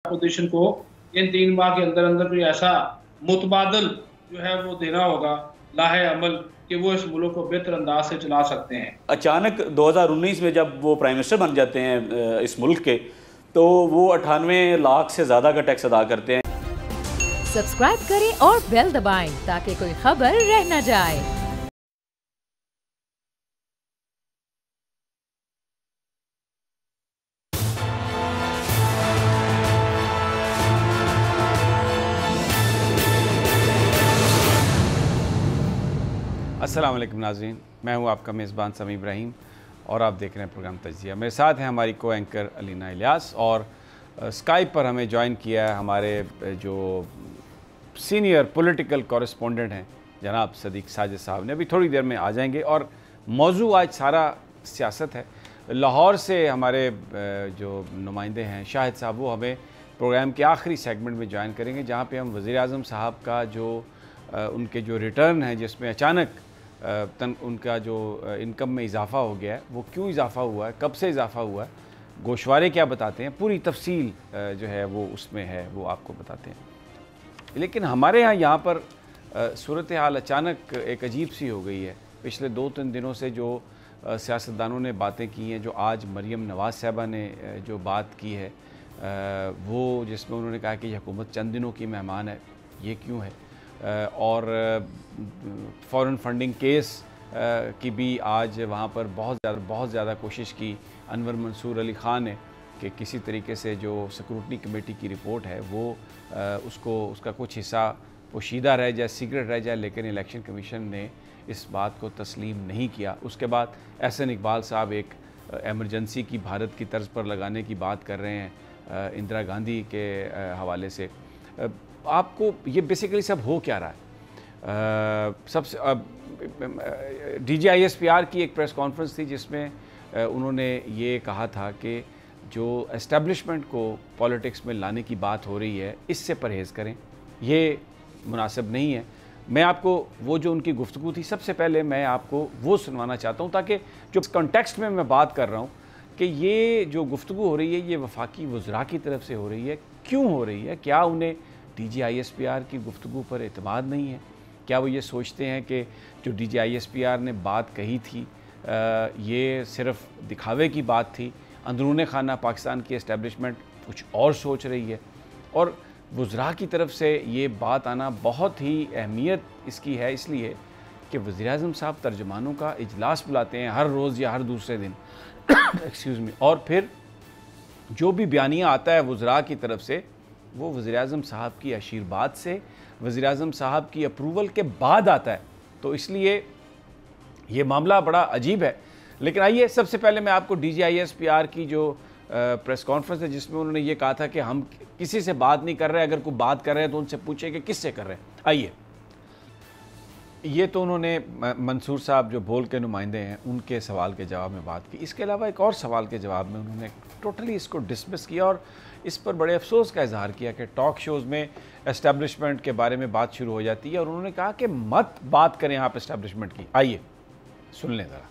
Opposition को इन 3 माह के अंदर अंदर कोई ऐसा मुतबादल जो है वो देना होगा लाहे अमल कि वो इस मुल्क को बेहतर अंदाज से चला सकते हैं। अचानक 2019 में जब वो प्राइम मिनिस्टर बन जाते हैं इस मुल्क के, तो वो 98 लाख से ज़्यादा का टैक्स अदा करते हैं। सब्सक्राइब करें और बेल दबाएं ताकि कोई खबर रह न जाए। अस्सलाम वालेकुम नाज़रीन, मैं हूं आपका मेज़बान समी इब्राहिम और आप देख रहे हैं प्रोग्राम तज्ज़िया। मेरे साथ हैं हमारी को एंकर अलीना इलियास और स्काइप पर हमें ज्वाइन किया है हमारे जो सीनियर पॉलिटिकल कॉरेस्पोंडेंट हैं जनाब सदीक साजिद साहब ने। अभी थोड़ी देर में आ जाएंगे और मौजू आज सारा सियासत है। लाहौर से हमारे जो नुमाइंदे हैं शाहिद साहब, वो हमें प्रोग्राम के आखिरी सेगमेंट में ज्वाइन करेंगे जहाँ पर हम वज़ीर आज़म साहब का जो उनके जो रिटर्न है जिसमें अचानक उनका जो इनकम में इजाफ़ा हो गया है, वो क्यों इजाफ़ा हुआ है, कब से इजाफ़ा हुआ है, गोशवारे क्या बताते हैं, पूरी तफसील जो है वो उसमें है, वो आपको बताते हैं। लेकिन हमारे यहाँ पर सूरत हाल अचानक एक अजीब सी हो गई है। पिछले 2-3 दिनों से जो सियासतदानों ने बातें की हैं, जो आज मरीम नवाज़ साहबा ने जो बात की है वो जिसमें उन्होंने कहा कि ये हुकूमत चंद दिनों की मेहमान है, ये क्यों है, और फ़ॉरेन फंडिंग केस की भी आज वहाँ पर बहुत ज़्यादा कोशिश की अनवर मंसूर अली ख़ान ने कि किसी तरीके से जो सिक्योरिटी कमेटी की रिपोर्ट है वो उसका कुछ हिस्सा पोशीदा रह जाए, सीक्रेट रह जाए, लेकिन इलेक्शन कमीशन ने इस बात को तस्लीम नहीं किया। उसके बाद एहसन इकबाल साहब एक एमरजेंसी की भारत की तर्ज पर लगाने की बात कर रहे हैं इंदिरा गांधी के हवाले से। आपको ये बेसिकली सब हो क्या रहा है? सबसे DGISPR की एक प्रेस कॉन्फ्रेंस थी जिसमें उन्होंने ये कहा था कि जो एस्टेब्लिशमेंट को पॉलिटिक्स में लाने की बात हो रही है इससे परहेज़ करें, ये मुनासिब नहीं है। मैं आपको वो जो उनकी गुफ्तगू थी, सबसे पहले मैं आपको वो सुनवाना चाहता हूँ ताकि जो कॉन्टेक्स्ट में मैं बात कर रहा हूँ कि ये जो गुफ्तगू हो रही है ये वफाकी वज़रा की तरफ से हो रही है, क्यों हो रही है? क्या उन्हें DGISPR की गुफ्तगू पर एतमाद नहीं है? क्या वो ये सोचते हैं कि जो DGISPR ने बात कही थी ये सिर्फ़ दिखावे की बात थी, अंदरूने खाना पाकिस्तान की एस्टेब्लिशमेंट कुछ और सोच रही है? और वज़रा की तरफ से ये बात आना बहुत ही अहमियत इसकी है इसलिए कि वज़ीर-ए-आज़म साहब तर्जुमानों का इजलास बुलाते हैं हर रोज़ या हर दूसरे दिन एक्सक्यूज़ मी, और फिर जो भी बयानिया आता है वज़रा की तरफ से वो वज़ीर-ए-आज़म साहब की आशीर्वाद से, वज़ीर-ए-आज़म साहब की अप्रूवल के बाद आता है। तो इसलिए ये मामला बड़ा अजीब है। लेकिन आइए सबसे पहले मैं आपको DGISPR की जो प्रेस कॉन्फ्रेंस है जिसमें उन्होंने ये कहा था कि हम किसी से बात नहीं कर रहे, अगर कोई बात कर रहे हैं तो उनसे पूछे कि किससे कर रहे हैं। आइए, ये तो उन्होंने मंसूर साहब जो भोल के नुमाइंदे हैं उनके सवाल के जवाब में बात की। इसके अलावा एक और सवाल के जवाब में उन्होंने टोटली इसको डिसमिस किया और इस पर बड़े अफसोस का इजहार किया कि टॉक शोज़ में एस्टेब्लिशमेंट के बारे में बात शुरू हो जाती है और उन्होंने कहा कि मत बात करें आप एस्टेब्लिशमेंट की। आइए सुन लें ज़रा।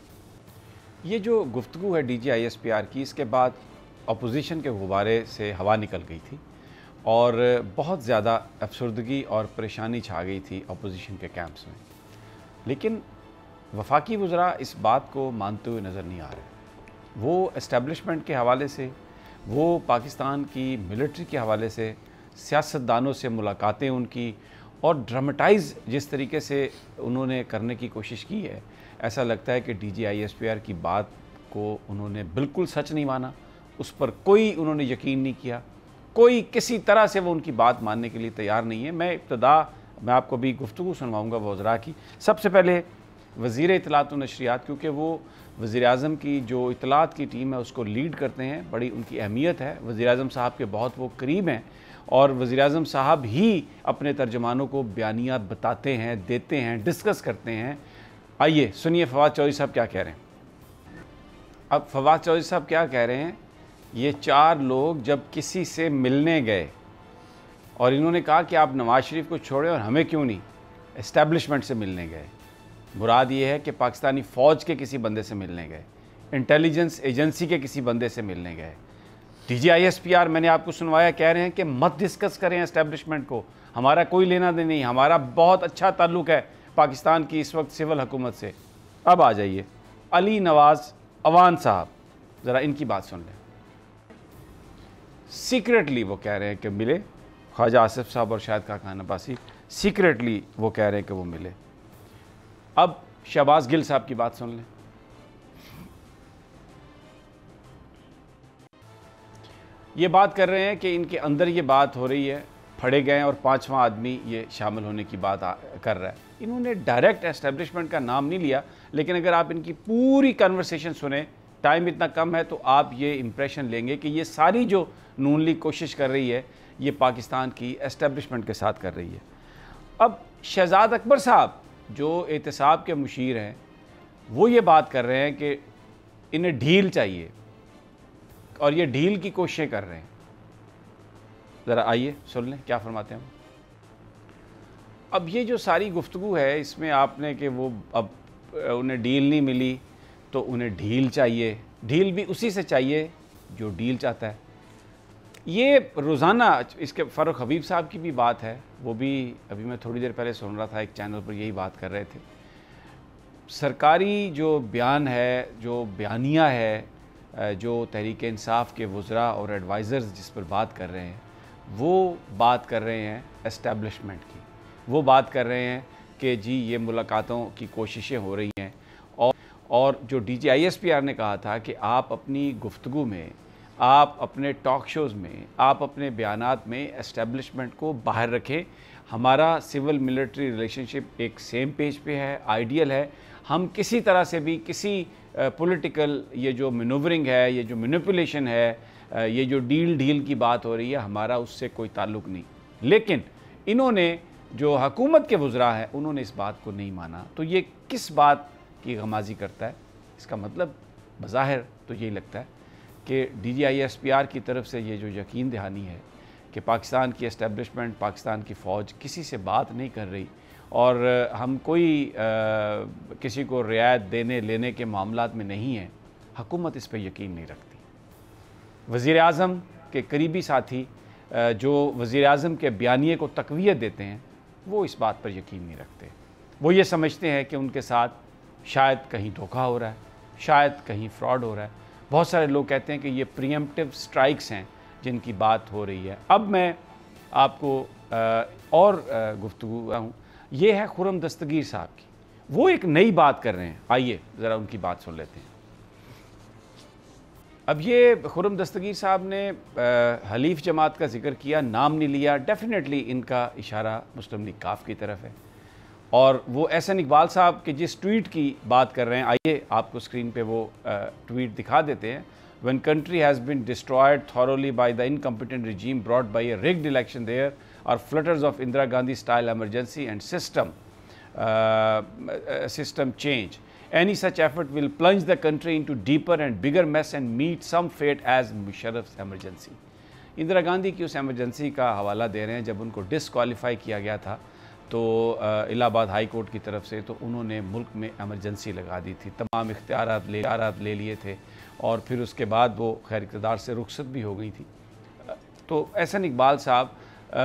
ये जो गुफ्तगू है DGISPR की, इसके बाद अपोजिशन के गुब्बारे से हवा निकल गई थी और बहुत ज़्यादा अफसरदगी और परेशानी छा गई थी अपोजिशन के कैंप्स में। लेकिन वफाकी वज़रा इस बात को मानते हुए नज़र नहीं आ रहे। वो एस्टेब्लिशमेंट के हवाले से, वो पाकिस्तान की मिलिट्री के हवाले से, सियासतदानों से मुलाकातें उनकी और ड्रामेटाइज़ जिस तरीके से उन्होंने करने की कोशिश की है, ऐसा लगता है कि DGISPR की बात को उन्होंने बिल्कुल सच नहीं माना, उस पर कोई उन्होंने यकीन नहीं किया, कोई किसी तरह से वो उनकी बात मानने के लिए तैयार नहीं है। मैं आपको भी गुफ्तगू सुनवाऊँगा वज़रा की। सबसे पहले वज़ीर इत्तलात व नशरियात, क्योंकि वो वज़ीर-ए-आज़म की जो इत्तलात की टीम है उसको लीड करते हैं, बड़ी उनकी अहमियत है। वज़ीर-ए-आज़म साहब के बहुत वो करीब हैं और वज़ीर-ए-आज़म साहब ही अपने तर्जुमानों को बयानियात बताते हैं, देते हैं, डिस्कस करते हैं। आइए सुनिए फवाद चौधरी साहब क्या कह रहे हैं। अब फवाद चौधरी साहब क्या कह रहे हैं, ये 4 लोग जब किसी से मिलने गए और इन्होंने कहा कि आप नवाज़ शरीफ को छोड़ें और हमें क्यों नहीं, एस्टेब्लिशमेंट से मिलने गए। मुराद ये है कि पाकिस्तानी फ़ौज के किसी बंदे से मिलने गए, इंटेलिजेंस एजेंसी के किसी बंदे से मिलने गए। DGISPR मैंने आपको सुनवाया, कह रहे हैं कि मत डिस्कस करें एस्टेब्लिशमेंट को, हमारा कोई लेना देना नहीं, हमारा बहुत अच्छा ताल्लुक़ है पाकिस्तान की इस वक्त सिविल हुकूमत से। अब आ जाइए अली नवाज़ अवान साहब, ज़रा इनकी बात सुन लें। सीक्रेटली वो कह रहे हैं कि मिले, ख्वाजा आसिफ साहब और शाहिद खान अब्बासी सीक्रेटली वो कह रहे हैं कि वो मिले। अब शहबाज गिल साहब की बात सुन लें। ये बात कर रहे हैं कि इनके अंदर ये बात हो रही है, फड़े गए और 5वां आदमी ये शामिल होने की बात कर रहा है। इन्होंने डायरेक्ट एस्टेब्लिशमेंट का नाम नहीं लिया, लेकिन अगर आप इनकी पूरी कन्वर्सेशन सुने, टाइम इतना कम है, तो आप ये इम्प्रेशन लेंगे कि ये सारी जो नून लीग कोशिश कर रही है ये पाकिस्तान की एस्टेब्लिशमेंट के साथ कर रही है। अब शहजाद अकबर साहब जो एहतसाब के मुशीर हैं, वो ये बात कर रहे हैं कि इन्हें ढील चाहिए और ये ढील की कोशिशें कर रहे हैं। ज़रा आइए सुन लें क्या फरमाते हैं। अब ये जो सारी गुफ्तगू है इसमें आपने कि वो अब उन्हें डील नहीं मिली तो उन्हें ढील चाहिए, ढील भी उसी से चाहिए जो डील चाहता है। ये रोज़ाना इसके फ़ारूक हबीब साहब की भी बात है, वो भी अभी मैं थोड़ी देर पहले सुन रहा था एक चैनल पर, यही बात कर रहे थे। सरकारी जो बयान है, जो बयानिया है, जो तहरीक इंसाफ के वज़रा और एडवाइज़र्स जिस पर बात कर रहे हैं, वो बात कर रहे हैं एस्टेब्लिशमेंट की। वो बात कर रहे हैं कि जी ये मुलाकातों की कोशिशें हो रही हैं, और जो DGISPR ने कहा था कि आप अपनी गुफ्तगू में, आप अपने टॉक शोज़ में, आप अपने बयानात में एस्टेब्लिशमेंट को बाहर रखें। हमारा सिविल मिलिट्री रिलेशनशिप एक सेम पेज पे है, आइडियल है। हम किसी तरह से भी किसी पॉलिटिकल ये जो मैनूवरिंग है, ये जो मैनिपुलेशन है, ये जो डील की बात हो रही है, हमारा उससे कोई ताल्लुक़ नहीं। लेकिन इन्होंने जो हुकूमत के वज़रा हैं उन्होंने इस बात को नहीं माना। तो ये किस बात की गमाजी करता है? इसका मतलब बज़ाहिर तो यही लगता है कि DGISPR की तरफ से ये जो यकीन दहानी है कि पाकिस्तान की एस्टेब्लिशमेंट, पाकिस्तान की फ़ौज किसी से बात नहीं कर रही और हम कोई किसी को रियायत देने लेने के मामलात में नहीं हैं, हुकूमत इस पर यकीन नहीं रखती। वज़ीर आज़म के करीबी साथी जो वज़ीर आज़म के बयानिए को तक़वियत देते हैं, वो इस बात पर यकीन नहीं रखते। वो ये समझते हैं कि उनके साथ शायद कहीं धोखा हो रहा है, शायद कहीं फ्रॉड हो रहा है। बहुत सारे लोग कहते हैं कि ये प्रीएम्प्टिव स्ट्राइक्स हैं जिनकी बात हो रही है। अब मैं आपको और गुफ्तगू हूँ, ये है खुर्रम दस्तगीर साहब की। वो एक नई बात कर रहे हैं, आइए ज़रा उनकी बात सुन लेते हैं। अब ये खुर्रम दस्तगीर साहब ने हलीफ जमात का जिक्र किया, नाम नहीं लिया। डेफिनेटली इनका इशारा मुस्लिम लीग काफ की तरफ है, और वो एहसन इकबाल साहब के जिस ट्वीट की बात कर रहे हैं, आइए आपको स्क्रीन पे वो ट्वीट दिखा देते हैं। When country has been destroyed thoroughly by the incompetent regime brought by a rigged election, there are flutters of Indira Gandhi style emergency and system change. Any such effort will plunge the country into deeper and bigger mess and meet some fate as Musharraf's emergency. Indira Gandhi की उस emergency का हवाला दे रहे हैं। जब उनको disqualify किया गया था तो इलाहाबाद हाई कोर्ट की तरफ से, तो उन्होंने मुल्क में एमरजेंसी लगा दी थी, तमाम इख्तियारात ले लिए थे, और फिर उसके बाद वो खैर इक़्तिदार से रुखसत भी हो गई थी। तो एहसन इकबाल साहब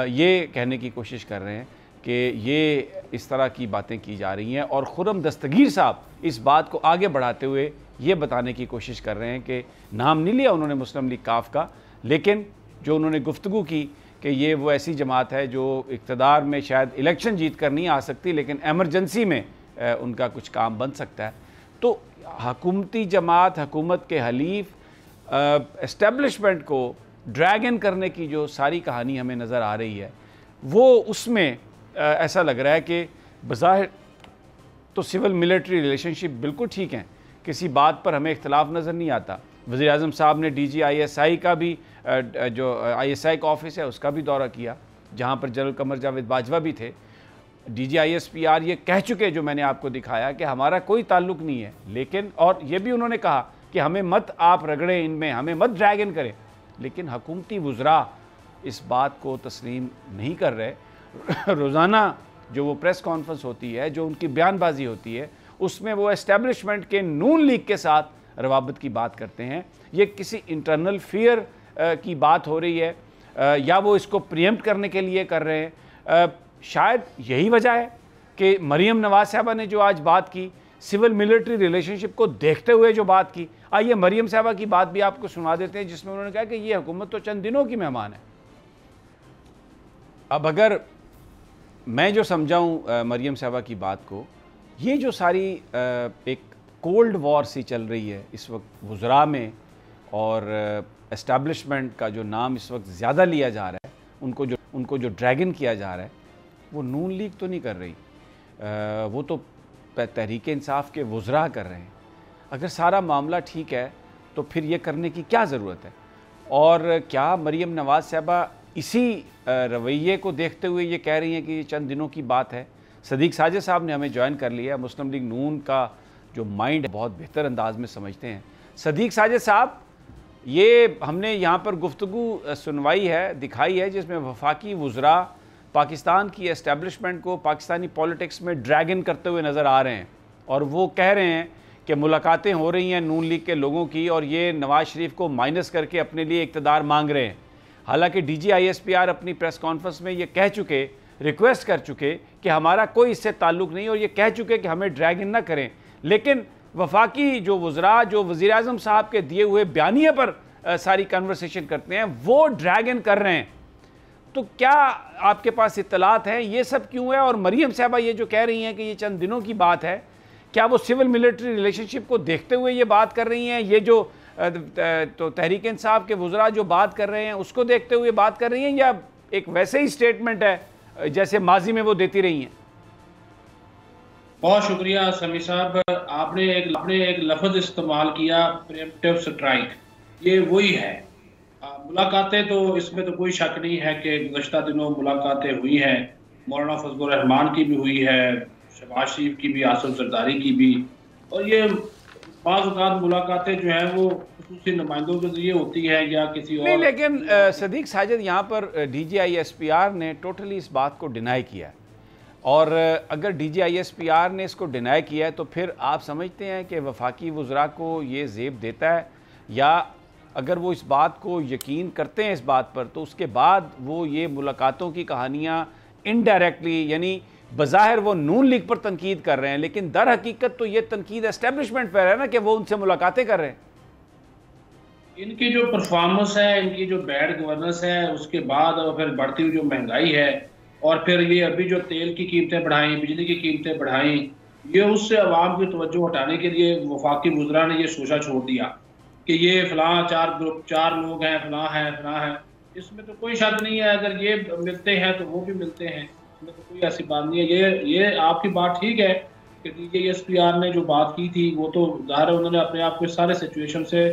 ये कहने की कोशिश कर रहे हैं कि ये इस तरह की बातें की जा रही हैं, और खुर्रम दस्तगीर साहब इस बात को आगे बढ़ाते हुए ये बताने की कोशिश कर रहे हैं कि नाम नहीं लिया उन्होंने मुस्लिम लीग काफ का, लेकिन जो उन्होंने गुफ्तगू की कि ये वो ऐसी जमात है जो इक़्तिदार में शायद इलेक्शन जीत कर नहीं आ सकती, लेकिन एमरजेंसी में उनका कुछ काम बन सकता है। तो हुकूमती जमात, हुकूमत के हलीफ एस्टेब्लिशमेंट को ड्रैग इन करने की जो सारी कहानी हमें नज़र आ रही है, वो उसमें ऐसा लग रहा है कि बज़ाहिर तो सिविल मिलिट्री रिलेशनशिप बिल्कुल ठीक हैं, किसी बात पर हमें इख्तलाफ नज़र नहीं आता। वज़ीर आज़म साहब ने DGISI का भी जो ISI का ऑफिस है उसका भी दौरा किया, जहाँ पर जनरल कमर जावेद बाजवा भी थे। DGISPR ये कह चुके, जो मैंने आपको दिखाया, कि हमारा कोई ताल्लुक़ नहीं है, लेकिन और ये भी उन्होंने कहा कि हमें मत आप रगड़ें इनमें, हमें मत ड्रैग इन करें, लेकिन हुकूमती वज़रा इस बात को तस्लीम नहीं कर रहे। रोज़ाना जो वो प्रेस कॉन्फ्रेंस होती है, जो उनकी बयानबाजी होती है, उसमें वो एस्टेब्लिशमेंट के नून लीग के साथ रवाबत की बात करते हैं। ये किसी इंटरनल फियर की बात हो रही है या वो इसको प्रिएम्प्ट करने के लिए कर रहे हैं। शायद यही वजह है कि मरीम नवाज साहबा ने जो आज बात की, सिविल मिलिट्री रिलेशनशिप को देखते हुए जो बात की। आइए मरीम साहबा की बात भी आपको सुना देते हैं, जिसमें उन्होंने कहा कि ये हुकूमत तो चंद दिनों की मेहमान है। अब अगर मैं जो समझाऊँ मरीम साहबा की बात को, ये जो सारी एक कोल्ड वॉर सी चल रही है इस वक्त वुज़रा में, और एस्टैब्लिशमेंट का जो नाम इस वक्त ज़्यादा लिया जा रहा है, उनको जो ड्रैगन किया जा रहा है, वो नून लीग तो नहीं कर रही, वो तो तहरीक इंसाफ के वुज़रा कर रहे हैं। अगर सारा मामला ठीक है तो फिर ये करने की क्या ज़रूरत है? और क्या मरीम नवाज़ साहबा इसी रवैये को देखते हुए ये कह रही हैं कि ये चंद दिनों की बात है? सदीक साजिद साहब ने हमें ज्वाइन कर लिया। मुस्लिम लीग नून का जो माइंड है बहुत बेहतर अंदाज में समझते हैं। सदीक साजिद साहब, ये हमने यहाँ पर गुफ्तगू सुनवाई है, दिखाई है, जिसमें वफाकी वुज़रा पाकिस्तान की एस्टेब्लिशमेंट को पाकिस्तानी पॉलिटिक्स में ड्रैगन करते हुए नज़र आ रहे हैं, और वो कह रहे हैं कि मुलाकातें हो रही हैं नून लीग के लोगों की, और ये नवाज़ शरीफ को माइनस करके अपने लिए इक़्तिदार मांग रहे हैं। हालांकि DGISPR अपनी प्रेस कॉन्फ्रेंस में ये कह चुके, रिक्वेस्ट कर चुके कि हमारा कोई इससे ताल्लुक़ नहीं, और ये कह चुके कि हमें ड्रैगन ना करें। लेकिन वफाकी जो वुज़रा जो वज़ीर-ए-आज़म साहब के दिए हुए बयानिए पर सारी कन्वर्सेशन करते हैं, वो ड्रैगन कर रहे हैं। तो क्या आपके पास इत्तलात हैं ये सब क्यों है? और मरीम साहबा ये जो कह रही हैं कि ये चंद दिनों की बात है, क्या वो सिविल मिलिट्री रिलेशनशिप को देखते हुए ये बात कर रही हैं? ये जो तो तहरीक इंसाफ के वुज़रा जो बात कर रहे हैं उसको देखते हुए बात कर रही हैं, या एक वैसे ही स्टेटमेंट है जैसे माजी में वो देती रही हैं? बहुत शुक्रिया समी साहब, आपने एक लफ्ज़ इस्तेमाल किया, प्रीएम्प्टिव स्ट्राइक। ये वही है। मुलाकातें तो इसमें तो कोई शक नहीं है कि गुज़श्ता दिनों मुलाकातें हुई हैं। मौलाना फजलुर रहमान की भी हुई है, शहबाज शरीफ की भी, आसिफ जरदारी की भी, और ये बाज़ औक़ात मुलाकातें जो हैं वो ख़ुसूसी नुमाइंदों के ज़रिए होती है या किसी और। नहीं, लेकिन सदीक साजिद, यहाँ पर DGISPR ने टोटली इस बात को डिनाई किया है, और अगर DGISPR ने इसको डिनाई किया है तो फिर आप समझते हैं कि वफाकी वुज़रा को ये ज़ेब देता है, या अगर वो इस बात को यकीन करते हैं इस बात पर, तो उसके बाद वो ये मुलाकातों की कहानियाँ इनडायरेक्टली, यानी बज़ाहिर वो नून लीग पर तनकीद कर रहे हैं, लेकिन दर हकीकत तो ये तनकीद एस्टेब्लिशमेंट पर है ना, कि वो उनसे मुलाकातें कर रहे हैं। इनकी जो परफॉर्मेंस है, इनकी जो बैड गवर्नेंस है, उसके बाद और फिर बढ़ती हुई जो महंगाई है, और फिर ये अभी जो तेल की कीमतें बढ़ाई, बिजली की कीमतें बढ़ाई, ये उससे अवाम की तवज्जो हटाने के लिए वफाकी वुज़रा ने ये सोचा छोड़ दिया कि ये फ़लाँ चार लोग हैं, फ़लाँ है। इसमें तो कोई शक नहीं है, अगर ये मिलते हैं तो वो भी मिलते हैं, इसमें तो कोई ऐसी बात नहीं है। ये आपकी बात ठीक है कि DGISPR ने जो बात की थी वो तो ज़ाहिर है उन्होंने अपने आप को सारे सिचुएशन से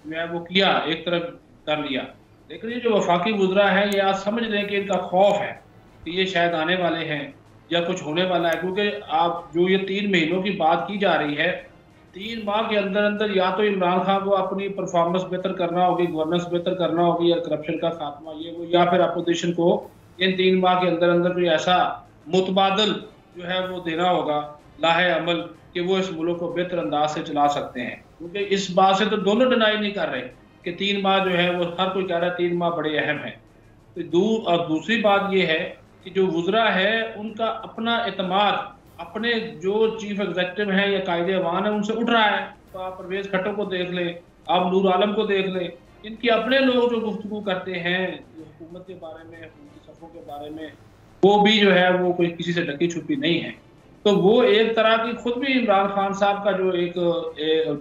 वो किया, एक तरफ कर लिया। लेकिन ये जो वफाकी वुज़रा है, ये आज समझ लें कि इनका खौफ है कि ये शायद आने वाले हैं या कुछ होने वाला है, क्योंकि आप जो ये 3 महीनों की बात की जा रही है, 3 माह के अंदर अंदर या तो इमरान खान को अपनी परफॉर्मेंस बेहतर करना होगी, गवर्नेंस बेहतर करना होगी, या करप्शन का खात्मा ये वो, या फिर अपोजिशन को इन 3 माह के अंदर अंदर कोई ऐसा मुतबादल जो है वो देना होगा, लाहे अमल, कि वो इस मुल्क को बेहतर अंदाज से चला सकते हैं। क्योंकि इस बात से तो दोनों डिनाई नहीं कर रहे कि 3 माह जो है वो हर कोई कह रहा है 3 माह बड़े अहम है। तो दूसरी बात ये है कि जो वुज़रा है उनका अपना एतमाद अपने जो चीफ एग्जीक्यूटिव हैं या कायदे अवान है उनसे उठ रहा है। तो आप परवेज़ खट्टर को देख लें, आप नूर आलम को देख लें, इनके अपने लोग जो गुफ्तगू करते हैं हुकूमत के बारे में, उनकी सफ़ों के बारे में, वो भी जो है वो कोई किसी से ढकी छुपी नहीं है। तो वो एक तरह की खुद भी इमरान खान साहब का जो एक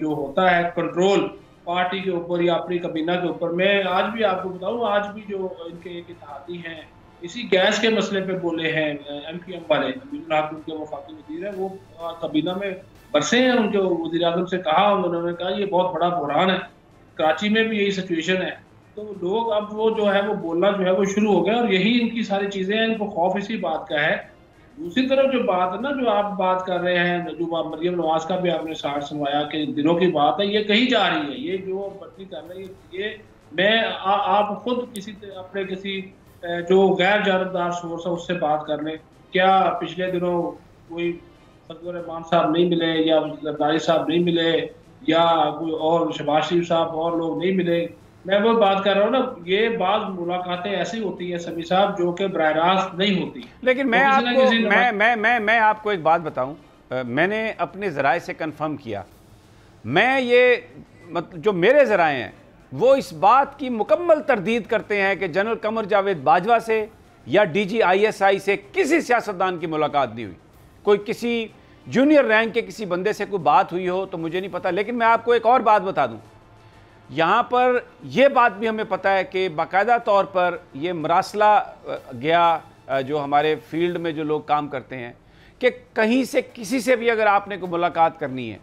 जो होता है कंट्रोल पार्टी के ऊपर या अपनी कबीना के ऊपर। मैं आज भी आपको बताऊँ, आज भी जो इनके एक इत्तेहादी हैं इसी गैस के मसले पे बोले हैं MPM वाले, उनके वफाकी वज़ीर हैं, वो कबीना में बरसे हैं, उनके वज़ीर-ए-आज़म से कहा, उन्होंने कहा ये बहुत बड़ा बुहरान है। कराची में भी यही सिचुएशन है। तो लोग अब वो जो है वो बोलना जो है वो शुरू हो गया, और यही इनकी सारी चीज़ें हैं, इनको खौफ इसी बात का है। दूसरी तरफ जो बात है ना, जो आप बात कर रहे हैं, जो मरीम नवाज का भी आपने साठ सुनवाया कि दिनों की बात है, ये कहीं जा रही है, ये जो बदली कर रही है, ये मैं आप खुद अपने किसी जो गैर जानबदार सोर्स है उससे बात कर लें। क्या पिछले दिनों कोई फजलुर रहमान साहब नहीं मिले, या जरदारी साहब नहीं मिले, या कोई और शहबाज शरीफ साहब और लोग नहीं मिले? मैं वो बात कर रहा हूँ ना, ये बात मुलाकातें ऐसी होती है सभी साहब जो कि बराह रास्त नहीं होती। लेकिन मैं तो किसी ना आपको किसी मैं आपको एक बात बताऊं, मैंने अपने ज़राए से कंफर्म किया, मैं ये मतलब जो मेरे ज़राए हैं वो इस बात की मुकम्मल तरदीद करते हैं कि जनरल कमर जावेद बाजवा से या DGISI से किसी सियासतदान की मुलाकात नहीं हुई। कोई किसी जूनियर रैंक के किसी बंदे से कोई बात हुई हो तो मुझे नहीं पता। लेकिन मैं आपको एक और बात बता दूं, यहाँ पर यह बात भी हमें पता है कि बाकायदा तौर पर यह मरासला गया जो हमारे फील्ड में जो लोग काम करते हैं कि कहीं से किसी से भी अगर आपने कोई मुलाकात करनी है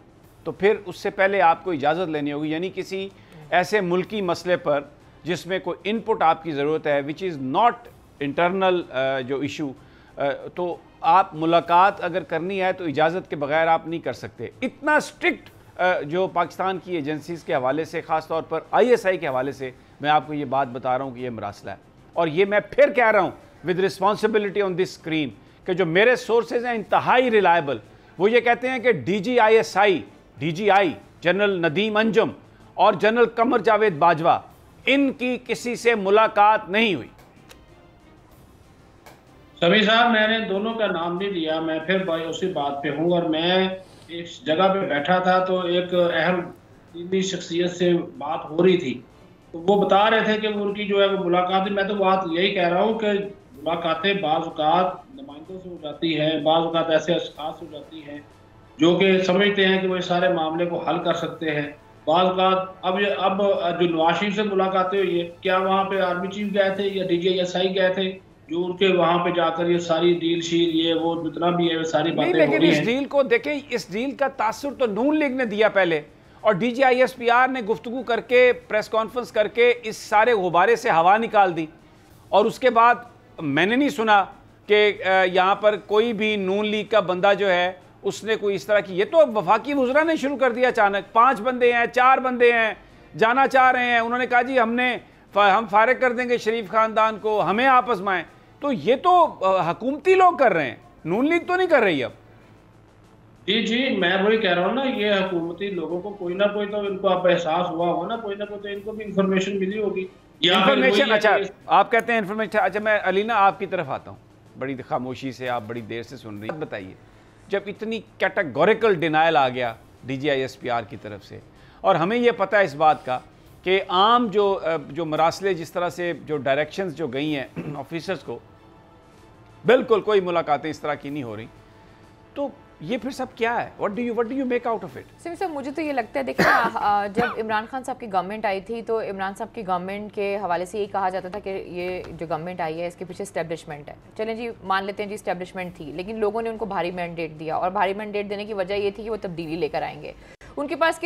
तो फिर उससे पहले आपको इजाज़त लेनी होगी, यानी किसी ऐसे मुल्की मसले पर जिसमें कोई इनपुट आपकी ज़रूरत है, विच इज़ नॉट इंटरनल जो इशू, तो आप मुलाकात अगर करनी है तो इजाज़त के बगैर आप नहीं कर सकते। इतना स्ट्रिक्ट जो पाकिस्तान की एजेंसीज़ के हवाले से, ख़ास तौर पर ISI के हवाले से मैं आपको ये बात बता रहा हूँ कि ये मरासला है। और ये मैं फिर कह रहा हूँ with responsibility on this screen कि जो मेरे सोर्सेज हैं इंतहाई रिलायबल, वो ये कहते हैं कि DGISI, DGI general Nadeem Anjum और जनरल कमर जावेद बाजवा, इनकी किसी से मुलाकात नहीं हुई। सभी साहब मैंने दोनों का नाम नहीं लिया, मैं फिर उसी बात पे हूँ। और मैं एक जगह पे बैठा था तो एक अहम दीनी शख्सियत से बात हो रही थी, तो वो बता रहे थे कि उनकी जो है वो मुलाकात, मैं तो बात यही कह रहा हूँ कि मुलाकातें बाज़ औक़ात नुमाइंदों से हो जाती हैं, बाज़ औक़ात ऐसे अशख़ास हो जाती हैं जो कि समझते हैं कि वो सारे मामले को हल कर सकते हैं। बाज़ औक़ात अब जो नवाज शरीफ से मुलाकातें हुई है, क्या वहाँ पे आर्मी चीफ गए थे या DGISI गए थे जो उनके वहां पे जाकर ये सारी डील शील ये वो जितना भी है वो सारी बातें हो रही हैं? लेकिन इस डील को देखें, इस डील का तासुर तो नून लीग ने दिया पहले, और DGISPR ने गुफ्तगू करके प्रेस कॉन्फ्रेंस करके इस सारे गुब्बारे से हवा निकाल दी। और उसके बाद मैंने नहीं सुना कि यहाँ पर कोई भी नून लीग का बंदा जो है उसने कोई इस तरह की, ये तो वफाकी वज़रा ने शुरू कर दिया अचानक। 5 बंदे हैं, 4 बंदे हैं, जाना चाह रहे हैं, उन्होंने कहा जी हम फारिग कर देंगे शरीफ खानदान को, हमें आप आजमाएं। तो ये तो हुकूमती लोग कर रहे हैं, नून लीग तो नहीं कर रही अब। जी मैं वही कह रहा हूँ ना, ये हुकूमती लोगों को कोई ना कोई तो इनको अब एहसास हुआ हो ना, कोई तो इनको भी इंफॉर्मेशन मिली होगी। इंफॉर्मेशन, अच्छा आप कहते हैं इंफॉर्मेशन। अच्छा मैं अलीना आपकी तरफ आता हूँ, बड़ी खामोशी से आप बड़ी देर से सुन रही हैं। बताइए, जब इतनी कैटेगोरिकल डिनायल आ गया DGISPR की तरफ से, और हमें ये पता है इस बात का कि आम जो मरासले जिस तरह से जो डायरेक्शंस जो गई हैं ऑफिसर्स को, बिल्कुल कोई मुलाकातें इस तरह की नहीं हो रही, तो ये फिर सब क्या है? What do you make out of it? SIM साहब मुझे तो ये लगता है, देखिए जब इमरान खान साहब की गवर्नमेंट आई थी तो इमरान साहब की गवर्नमेंट के हवाले से यही कहा जाता था कि ये जो गवर्नमेंट आई है इसके पीछे इस्टेब्लिशमेंट है। चलें जी, मान लेते हैं जी इस्टेब्लिशमेंट थी, लेकिन लोगों ने उनको भारी मैंडेट दिया, और भारी मैंडेट देने की वजह ये थी कि वो तब्दीली लेकर आएंगे। उनके पास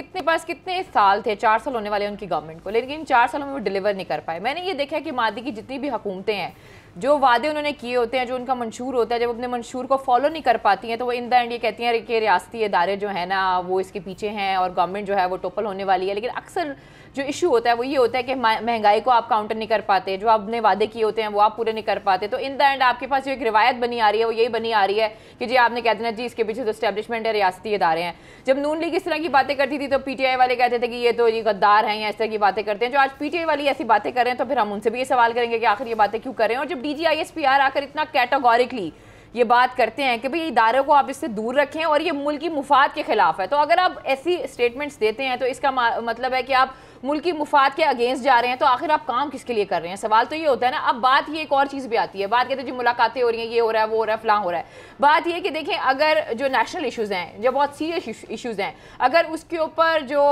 कितने साल थे, 4 साल होने वाले उनकी गवर्नमेंट को, लेकिन 4 सालों में वो डिलीवर नहीं कर पाए। मैंने ये देखा कि मादी की जितनी भी हुकूमतें हैं, जो वादे उन्होंने किए होते हैं, जो उनका मंशूर होता है, जब अपने मंशूर को फॉलो नहीं कर पाती हैं तो वो इन द एंड ये कहती हैं कि रियासती इदारे जो है ना वो इसके पीछे हैं और गवर्नमेंट जो है वो टोपल होने वाली है। लेकिन अक्सर जो इशू होता है वो ये होता है कि महंगाई को आप काउंटर नहीं कर पाते, जो आपने वादे किए होते हैं वो आप पूरे नहीं कर पाते। तो इन द एंड आपके पास जो एक रिवायत बनी आ रही है वो यही बनी आ रही है कि जी आपने कह देना जी इसके पीछे तो एस्टेब्लिशमेंट है, रियासती इदारे हैं। जब नून लीग इस तरह की बातें करती थी तो PTI वाले कहते थे कि ये तो ये गद्दार हैं या इस तरह की बातें करते हैं। जो आज PTI वाली ऐसी बातें कर रहे हैं तो फिर हम उनसे भी ये सवाल करेंगे कि आखिर ये बातें क्यों कर रहे हैं। और जब DGISPR आकर इतना कैटेगोरिकली ये बात करते हैं कि भाई इदारों को आप इससे दूर रखें और ये मुल्की मुफाद के खिलाफ है, तो अगर आप ऐसी स्टेटमेंट्स देते हैं तो इसका मतलब है कि आप मुल्की मुफाद के अगेंस्ट जा रहे हैं। तो आखिर आप काम किसके लिए कर रहे हैं? सवाल तो ये होता है ना। अब बात ये एक और चीज़ भी आती है, बात कहते हैं जी मुलाकातें हो रही हैं, ये हो रहा है, वो हो रहा है, फलां हो रहा है। बात ये कि देखें, अगर जो नेशनल इशूज़ हैं, जो बहुत सीरियस इशूज़ हैं, अगर उसके ऊपर जो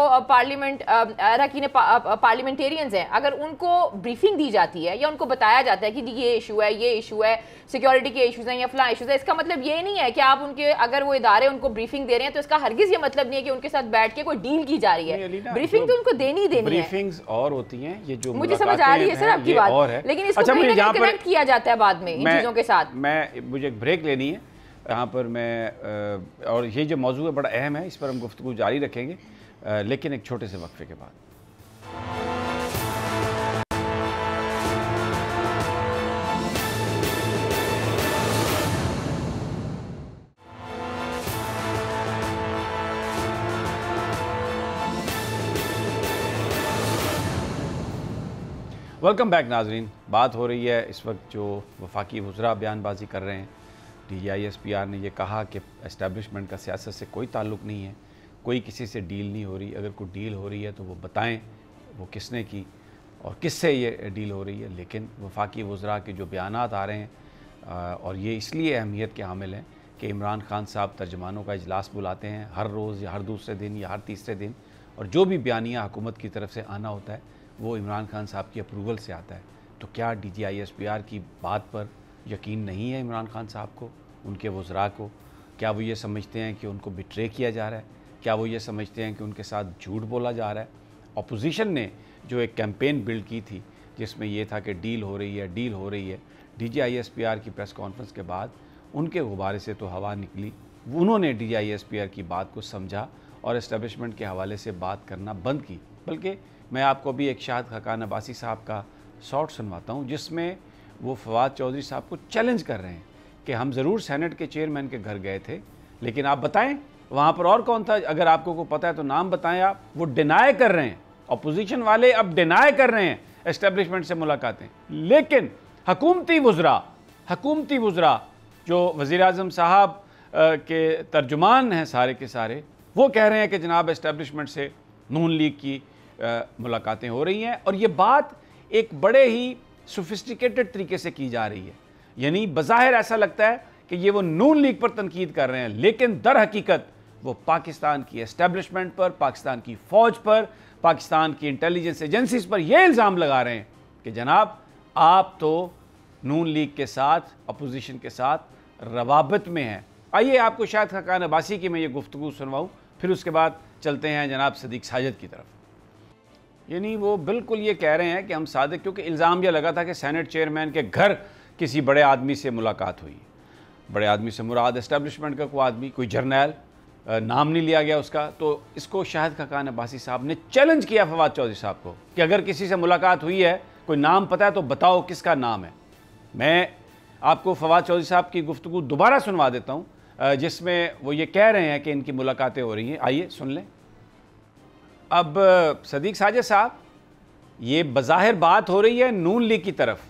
पार्लियामेंटेरियंस हैं, अगर उनको ब्रीफिंग दी जाती है या उनको बताया जाता है कि ये इशू है, ये इशू है, सिक्योरिटी के इशूज़ हैं या फलां इशूज़ है, इसका मतलब ये नहीं है कि आप उनके, अगर वो इदारे उनको ब्रीफिंग दे रहे हैं तो इसका हरगिज़ ये मतलब नहीं है कि उनके साथ बैठ के कोई डील की जा रही है। ब्रीफिंग तो उनको देनी ही देनी है। और होती हैं, ये जो मुझे समझ आ रही है सर आपकी बात, और है। लेकिन इसको कनेक्ट किया जाता है बाद में इन चीजों के साथ। मुझे एक ब्रेक लेनी है यहाँ पर मैं, और ये जो मौजूद है बड़ा अहम है, इस पर हम गुफ्तगू जारी रखेंगे, लेकिन एक छोटे से वक्फे के बाद। वेलकम बैक नाजरीन। बात हो रही है इस वक्त जो वफाकी वज़रा बयानबाजी कर रहे हैं। DGISPR ने यह कहा कि एस्टेब्लिशमेंट का सियासत से कोई ताल्लुक़ नहीं है, कोई किसी से डील नहीं हो रही, अगर कोई डील हो रही है तो वो बताएं वो किसने की और किससे ये डील हो रही है। लेकिन वफाकी वज़रा के जो बयानात आ रहे हैं और ये इसलिए अहमियत के हामिल हैं कि इमरान खान साहब तर्जमानों का इजलास बुलाते हैं हर रोज़ या हर दूसरे दिन या हर तीसरे दिन, और जो भी बयानिया हुकूमत की तरफ से आना होता है वो इमरान खान साहब की अप्रूवल से आता है। तो क्या DGISPR की बात पर यकीन नहीं है इमरान खान साहब को, उनके वज़रा को? क्या वो ये समझते हैं कि उनको बिट्रे किया जा रहा है? क्या वो ये समझते हैं कि उनके साथ झूठ बोला जा रहा है? अपोजिशन ने जो एक कैंपेन बिल्ड की थी जिसमें ये था कि डील हो रही है, डील हो रही है, DGISPR की प्रेस कॉन्फ्रेंस के बाद उनके गुब्बारे से तो हवा निकली। उन्होंने DGISPR की बात को समझा और एस्टेब्लिशमेंट के हवाले से बात करना बंद की। बल्कि मैं आपको भी एक शाहिद खाकान अब्बासी साहब का शॉर्ट सुनवाता हूँ जिसमें वो फवाद चौधरी साहब को चैलेंज कर रहे हैं कि हम ज़रूर सेनेट के चेयरमैन के घर गए थे, लेकिन आप बताएं वहाँ पर और कौन था, अगर आपको को पता है तो नाम बताएं आप। वो डिनाई कर रहे हैं, अपोजिशन वाले अब डिनाई कर रहे हैं एस्टेब्लिशमेंट से मुलाकातें। लेकिन हुकूमती वज़रा जो वज़ीर-ए-आज़म साहब के तर्जुमान हैं सारे के सारे, वो कह रहे हैं कि जनाब एस्टेब्लिशमेंट से नून लीग की मुलाकातें हो रही हैं और ये बात एक बड़े ही सोफिस्टिकेटेड तरीके से की जा रही है। यानी बज़ाहिर ऐसा लगता है कि ये वो नून लीग पर तनकीद कर रहे हैं, लेकिन दर हकीकत वो पाकिस्तान की एस्टेब्लिशमेंट पर, पाकिस्तान की फ़ौज पर, पाकिस्तान की इंटेलिजेंस एजेंसीज पर यह इल्ज़ाम लगा रहे हैं कि जनाब आप तो नून लीग के साथ, अपोजिशन के साथ रवाबत में हैं। आइए आपको शाहिद खाकान अब्बासी की मैं ये गुफ्तगू सुनवाऊँ, फिर उसके बाद चलते हैं जनाब सदीक साजिद की तरफ। यानी वो बिल्कुल ये कह रहे हैं कि हम सादिक, क्योंकि इल्ज़ाम यह लगा था कि सेनेट चेयरमैन के घर किसी बड़े आदमी से मुलाकात हुई। बड़े आदमी से मुराद एस्टेब्लिशमेंट का कोई आदमी, कोई जर्नैल, नाम नहीं लिया गया उसका। तो इसको शाहिद खाकान अब्बासी साहब ने चैलेंज किया फवाद चौधरी साहब को कि अगर किसी से मुलाकात हुई है, कोई नाम पता है तो बताओ किसका नाम है। मैं आपको फवाद चौधरी साहब की गुफ्तगू दोबारा सुनवा देता हूँ जिसमें वो ये कह रहे हैं कि इनकी मुलाकातें हो रही हैं। आइए सुन लें। अब सदीक साजिद साहब, ये बज़ाहिर बात हो रही है नून लीग की तरफ,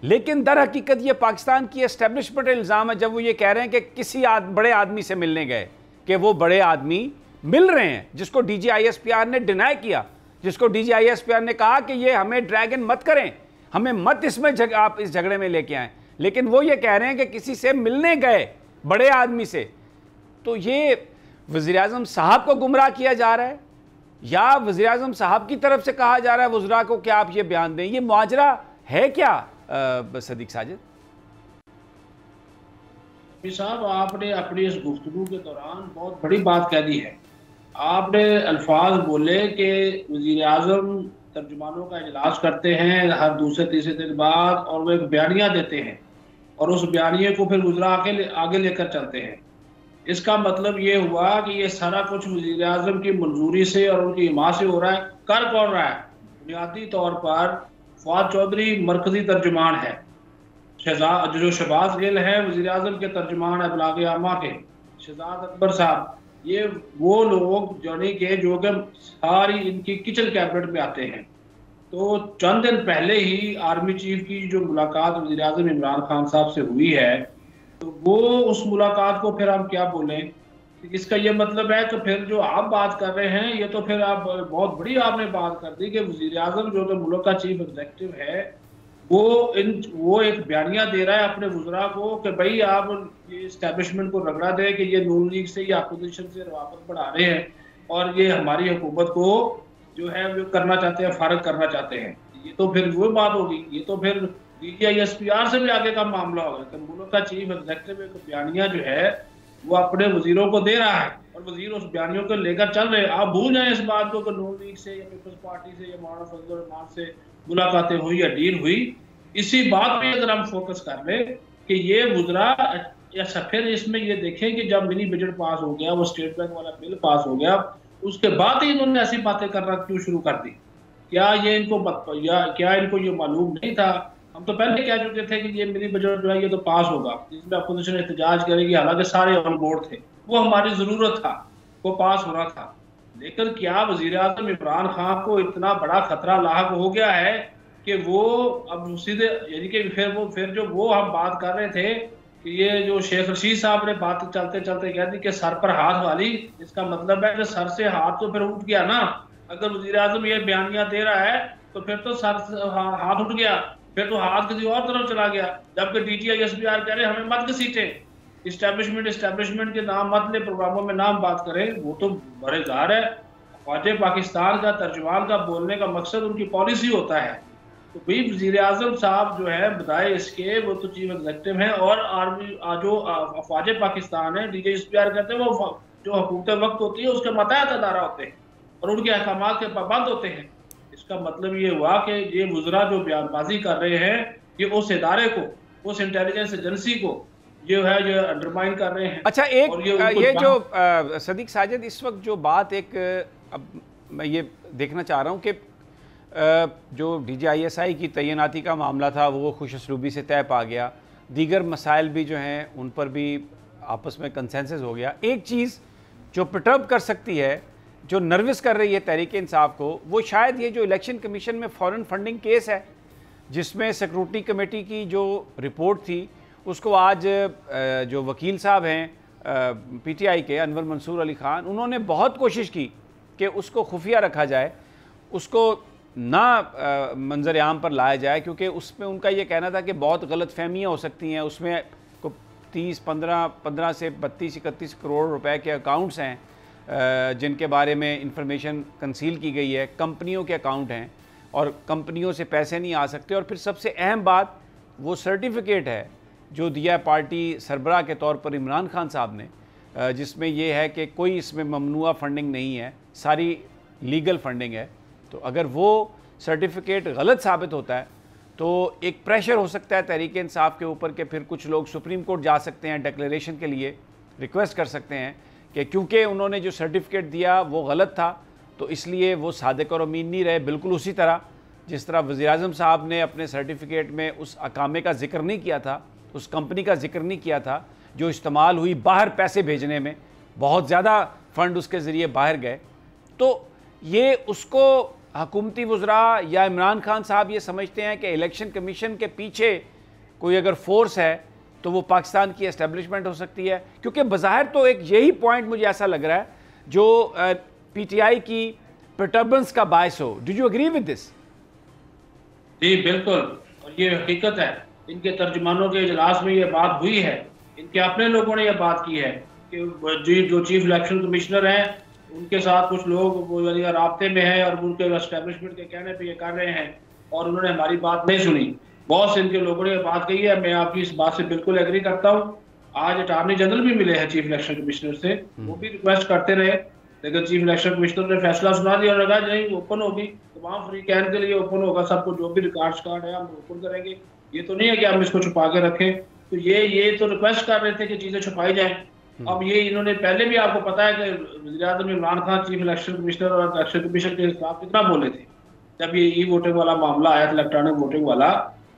लेकिन दर हकीकत ये पाकिस्तान की एस्टेब्लिशमेंट इल्ज़ाम है जब वो ये कह रहे हैं कि किसी बड़े आदमी से मिलने गए, कि वो बड़े आदमी मिल रहे हैं, जिसको DGISPR ने डिनाई किया, जिसको DGISPR ने कहा कि ये हमें ड्रैगन मत करें, हमें मत इसमें आप इस झगड़े में लेके आएँ, लेकिन वो ये कह रहे हैं कि किसी से मिलने गए बड़े आदमी से। तो ये वज़ीर-ए-आज़म साहब को गुमराह किया जा रहा है या वज़ीर-ए-आज़म साहब की तरफ से कहा जा रहा है वज़रा को कि आप ये बयान दें? ये मुआजरा है क्या सदीक साजिद साहब? आपने अपनी इस गुफ्तगू के दौरान बहुत बड़ी बात कह दी है। आपने अल्फाज बोले कि वज़ीर-ए-आज़म तर्जुमानों का इजलास करते हैं हर दूसरे तीसरे दिन बाद और वो एक बयानिया देते हैं और उस बयानिए को फिर वज़रा आगे लेकर चलते हैं। इसका मतलब ये हुआ कि ये सारा कुछ वज़ीर-ए-आज़म की मंजूरी से और उनकी हिमायत से हो रहा है। कर कौन रहा है? बुनियादी तौर पर फवाद चौधरी मरकजी तर्जुमान है, जो शहबाज गिल है वज़ीर-ए-आज़म के तर्जुमान है इब्लाग आमा के, शहजाद अकबर साहब, ये वो लोग जो कि सारी इनकी किचन कैबिनेट में आते हैं। तो चंद दिन पहले ही आर्मी चीफ की जो मुलाकात वज़ीर-ए-आज़म इमरान खान साहब से हुई है, तो वो उस मुलाकात को फिर हम क्या बोलें? इसका ये मतलब है कि फिर जो आप बात कर रहे हैं ये तो फिर आप बहुत बड़ी आपने बात कर दी कि वज़ीर-ए-आज़म जो मुल्क का चीफ एग्जीक्यूटिव है वो एक बयानिया दे रहा है अपने वज़रा को कि भाई आप ये इस्टेब्लिशमेंट को रगड़ा दें कि ये नून लीग से या अपोजिशन से रवाबत बढ़ा रहे हैं और ये हमारी हुकूमत को जो है वो करना चाहते हैं, फारग करना चाहते हैं। ये तो फिर वो बात होगी, ये तो फिर DGISPR से भी आगे का मामला होगा कि मुल्क का चीफ एग्जीक्यूटिव एक बयानिया जो है वो अपने वजीरों को दे रहा है और वजीर उस बयानियों को लेकर चल रहे हैं। आप भूल जाएं इस बात को कि नून लीग से या पीपल्स पार्टी से या मौलाना फजल रहमान से मुलाकातें हुई या डील हुई। इसी बात पे अगर हम फोकस कर लें कि ये वज़रा या फिर इसमें ये देखें कि जब मिनी बजट पास हो गया, वो स्टेट बैंक वाला बिल पास हो गया, उसके बाद ही इन्होंने ऐसी बातें करना क्यों शुरू कर दी? क्या इनको ये मालूम नहीं था? हम तो पहले कह चुके थे कि ये मिनी बजट जो है ये तो पास होगा, जिसमें अपोजिशन एहतजाज करेगी, हालांकि सारे ऑन बोर्ड थे, वो हमारी जरूरत था, वो पास होना था। लेकिन क्या वज़ीर-ए-आज़म इमरान खान को इतना बड़ा खतरा लाहक हो गया है कि वो अब सीधे यानी कि फिर जो वो हम बात कर रहे थे कि ये जो शेख रशीद साहब ने बात चलते चलते कह दी कि सर पर हाथ वाली, इसका मतलब है कि सर से हाथ तो फिर उठ गया ना। अगर वजीर आजम ये बयानिया दे रहा है तो फिर तो सर हाथ उठ गया, फिर तो हाथ किसी और तरफ चला गया। जबकि DGI SPR कह रहे हमें मत घसीटे, इस्टेब्लिशमेंट के नाम मत ले, प्रोग्रामों में नाम बात करें, वो तो बरेगार है। ख्वाजा पाकिस्तान का तर्जुमान का बोलने का मकसद उनकी पॉलिसी होता है। तो भाई वजीर आजम साहब जो है बताए इसके, वो तो चीफ एग्जीक्यूटिव हैं और आर्मी जो ख्वाजा पाकिस्तान है DGI SPR कहते हैं, वो जो हुकूमत वक्त होती है उसके मतहत अदारा होते हैं और उनके अहकाम के पाबंद होते हैं। इसका मतलब ये हुआ कि ये वज़रा जो बयानबाजी कर रहे हैं ये उस इदारे को, उस इंटेलिजेंस एजेंसी को जो है जो अंडरमाइन कर रहे हैं। अच्छा, एक ये जो सदीक साजिद इस वक्त जो बात अब मैं ये देखना चाह रहा हूँ कि जो DGI-SI की तैनाती का मामला था वो खुश असलूबी से तय पा गया, दीगर मसाइल भी जो हैं उन पर भी आपस में कंसेंसस हो गया। एक चीज़ जो परटर्ब कर सकती है, जो नर्वस कर रही है तहरीक इंसाफ को, वो शायद ये जो इलेक्शन कमीशन में फॉरेन फंडिंग केस है, जिसमें सिक्योरिटी कमेटी की जो रिपोर्ट थी उसको आज जो वकील साहब हैं PTI के अनवर मंसूर अली ख़ान, उन्होंने बहुत कोशिश की कि उसको खुफिया रखा जाए, उसको ना मंजर आम पर लाया जाए, क्योंकि उसमें उनका ये कहना था कि बहुत गलत फहमियाँ हो सकती हैं। उसमें 15 से 32-31 करोड़ रुपए के अकाउंट्स हैं जिनके बारे में इंफॉर्मेशन कंसील की गई है, कंपनियों के अकाउंट हैं और कंपनियों से पैसे नहीं आ सकते। और फिर सबसे अहम बात वो सर्टिफिकेट है जो दिया पार्टी सरबराह के तौर पर इमरान खान साहब ने, जिसमें यह है कि कोई इसमें ममनुआ फंडिंग नहीं है, सारी लीगल फंडिंग है। तो अगर वो सर्टिफिकेट गलत साबित होता है तो एक प्रेशर हो सकता है तहरीक इंसाफ के ऊपर कि फिर कुछ लोग सुप्रीम कोर्ट जा सकते हैं, डिक्लेरेशन के लिए रिक्वेस्ट कर सकते हैं कि क्योंकि उन्होंने जो सर्टिफिकेट दिया वो गलत था तो इसलिए वो सादिक और अमीन नहीं रहे। बिल्कुल उसी तरह जिस तरह वज़ीर आज़म साहब ने अपने सर्टिफिकेट में उस अकामे का जिक्र नहीं किया था, उस कंपनी का जिक्र नहीं किया था जो इस्तेमाल हुई बाहर पैसे भेजने में, बहुत ज़्यादा फ़ंड उसके ज़रिए बाहर गए। तो ये उसको हुकूमती वज़रा या इमरान खान साहब ये समझते हैं कि इलेक्शन कमीशन के पीछे कोई अगर फोर्स है तो वो पाकिस्तान की एस्टेब्लिशमेंट हो सकती है, क्योंकि बज़ाहिर तो एक यही पॉइंट मुझे ऐसा लग रहा है जो PTI की परटर्बेंस का बायस हो। Do you agree with this? जी बिल्कुल, और ये हकीकत है। इनके तर्जुमानों के इजलास में ये बात हुई है, इनके अपने लोगों ने ये बात की है कि जो चीफ इलेक्शन कमिश्नर हैं उनके साथ कुछ लोग वो राब्ते में हैं और उनके एस्टेब्लिशमेंट के कहने पे ये कर रहे हैं और उन्होंने हमारी बात नहीं सुनी। बहुत से इनके लोगों ने ये बात कही है, मैं आपकी इस बात से बिल्कुल एग्री करता हूँ। आज अटॉर्नी जनरल भी मिले हैं चीफ इलेक्शन कमिश्नर से, वो भी रिक्वेस्ट करते रहे, लेकिन चीफ इलेक्शन कमिश्नर ने फैसला सुना दिया और लगा नहीं ओपन होगी, तमाम फ्री कैन के लिए ओपन होगा, सबको जो भी रिकॉर्ड्स कार्ड है हम ओपन करेंगे। ये तो नहीं है कि हम इसको छुपा के रखें। तो ये तो रिक्वेस्ट कर रहे थे कि चीजें छुपाई जाएं। अब ये इन्होंने पहले भी आपको पता है कि वज़ीर आज़म Imran Khan chief election commissioner और इलेक्शन कमीशन के खिलाफ कितना बोले थे जब ये ई वोटिंग वाला मामला आया था, इलेक्ट्रॉनिक वोटिंग वाला।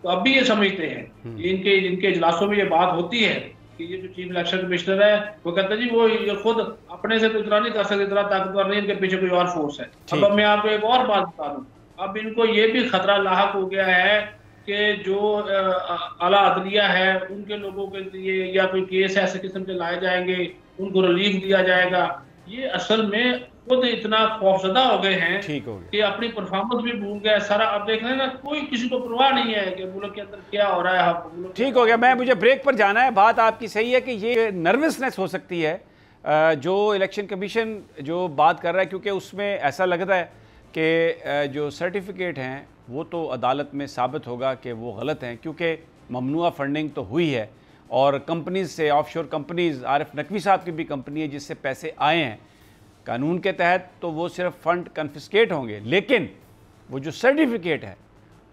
तो अब भी ये समझते हैं, इनके इजलासों में ये बात होती है कि ये जो चीफ इलेक्शन कमिश्नर है वो कहते हैं जी वो ये खुद अपने से तो इतना नहीं कर सकते, इतना ताकतवर नहीं, इनके पीछे कोई और फोर्स है। अब मैं आपको एक और बात बता दूं, अब इनको ये भी खतरा लाहक हो गया है कि जो आला अदलिया है उनके लोगों के लिए या कोई केस ऐसे किस्म के लाए जाएंगे, उनको रिलीफ दिया जाएगा। ये असल में खुद इतना खौफजदा हो गए हैं कि अपनी परफॉर्मेंस भी भूल गए सारा। अब देख रहे हैं ना, कोई किसी को परवाह नहीं है कि मुल्क के अंदर क्या हो रहा है। ठीक हो गया, मुझे ब्रेक पर जाना है। बात आपकी सही है कि ये नर्वसनेस हो सकती है जो इलेक्शन कमीशन जो बात कर रहा है, क्योंकि उसमें ऐसा लगता है कि जो सर्टिफिकेट हैं वो तो अदालत में साबित होगा कि वो गलत हैं, क्योंकि ममनुआ फंडिंग तो हुई है और कंपनीज से, ऑफशोर कंपनीज, आरिफ नकवी साहब की भी कंपनी है जिससे पैसे आए हैं कानून के तहत, तो वो सिर्फ फ़ंड कन्फिस्केट होंगे। लेकिन वो जो सर्टिफिकेट है